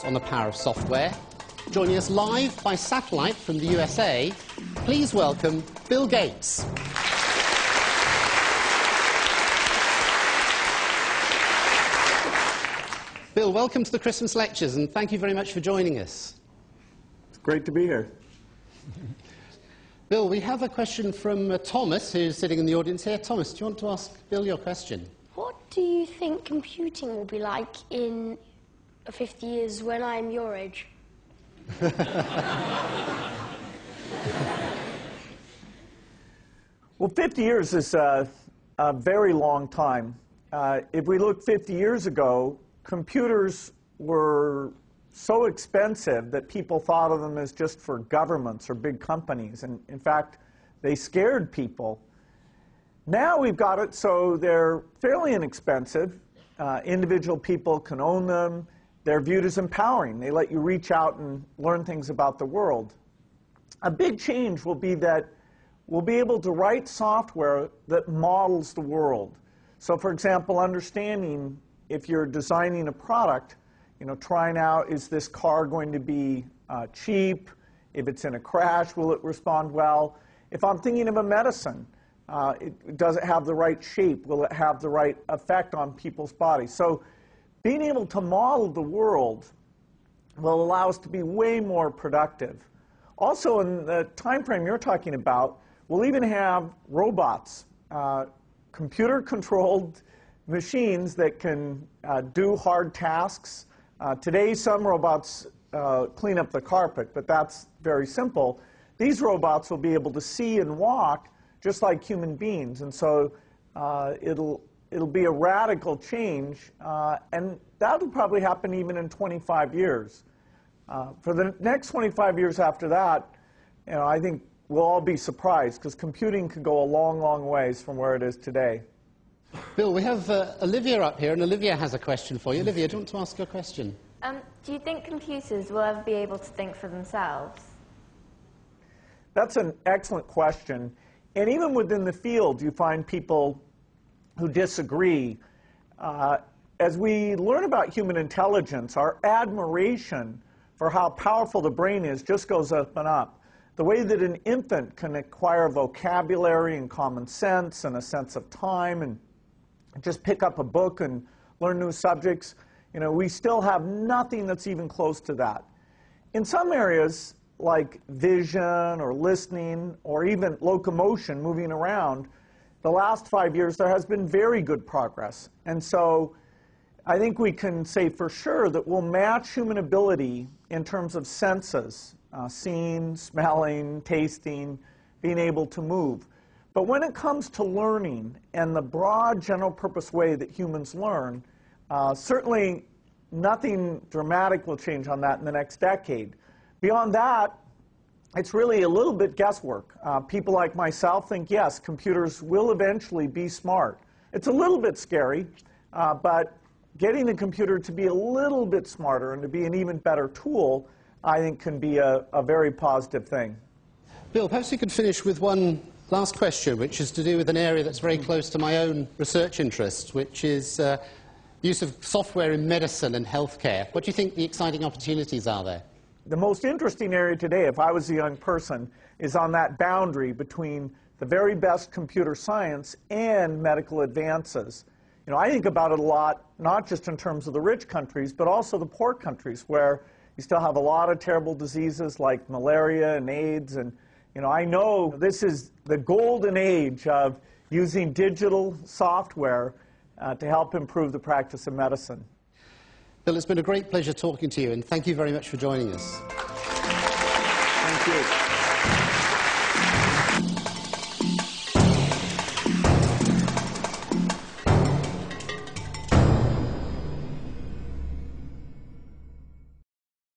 on the power of software. Joining us live by satellite from the USA, please welcome Bill Gates. Bill, welcome to the Christmas Lectures, and thank you very much for joining us. It's great to be here. Bill, we have a question from Thomas, who's sitting in the audience here. Thomas, do you want to ask Bill your question? What do you think computing will be like in 50 years when I'm your age? Well, 50 years is a very long time. If we look 50 years ago, computers were so expensive that people thought of them as just for governments or big companies. And in fact, they scared people. Now we've got it so they're fairly inexpensive. Individual people can own them. They're viewed as empowering. They let you reach out and learn things about the world. A big change will be that we'll be able to write software that models the world. So for example, understanding if you're designing a product, trying out, is this car going to be cheap? If it's in a crash, will it respond well? If I'm thinking of a medicine, does it have the right shape? Will it have the right effect on people's bodies? So being able to model the world will allow us to be way more productive. Also, in the time frame you're talking about, we'll even have robots, computer-controlled machines that can do hard tasks. Today, some robots clean up the carpet, but that's very simple. These robots will be able to see and walk just like human beings, and so it'll be a radical change, and that'll probably happen even in 25 years. For the next 25 years after that, I think we'll all be surprised, because computing could go a long, long ways from where it is today. Bill, we have Olivia up here, and Olivia has a question for you. Olivia, do you want to ask your question? Do you think computers will ever be able to think for themselves? That's an excellent question. And even within the field, you find people who disagree. As we learn about human intelligence, our admiration for how powerful the brain is just goes up and up. The way that an infant can acquire vocabulary and common sense and a sense of time and just pick up a book and learn new subjects, we still have nothing that's even close to that. In some areas, like vision or listening or even locomotion, moving around, the last 5 years there has been very good progress. And so I think we can say for sure that we'll match human ability in terms of senses, seeing, smelling, tasting, being able to move. But when it comes to learning and the broad general purpose way that humans learn, certainly nothing dramatic will change on that in the next decade. Beyond that, it's really a little bit guesswork. People like myself think, yes, computers will eventually be smart. It's a little bit scary, but getting the computer to be a little bit smarter and to be an even better tool, I think, can be a very positive thing. Bill, perhaps you could finish with one last question, which is to do with an area that's very close to my own research interests, which is use of software in medicine and healthcare. What do you think the exciting opportunities are there? The most interesting area today, if I was a young person, is on that boundary between the very best computer science and medical advances. I think about it a lot, not just in terms of the rich countries, but also the poor countries, where you still have a lot of terrible diseases like malaria and AIDS. And I know this is the golden age of using digital software to help improve the practice of medicine. Bill, it's been a great pleasure talking to you, and thank you very much for joining us. Thank you.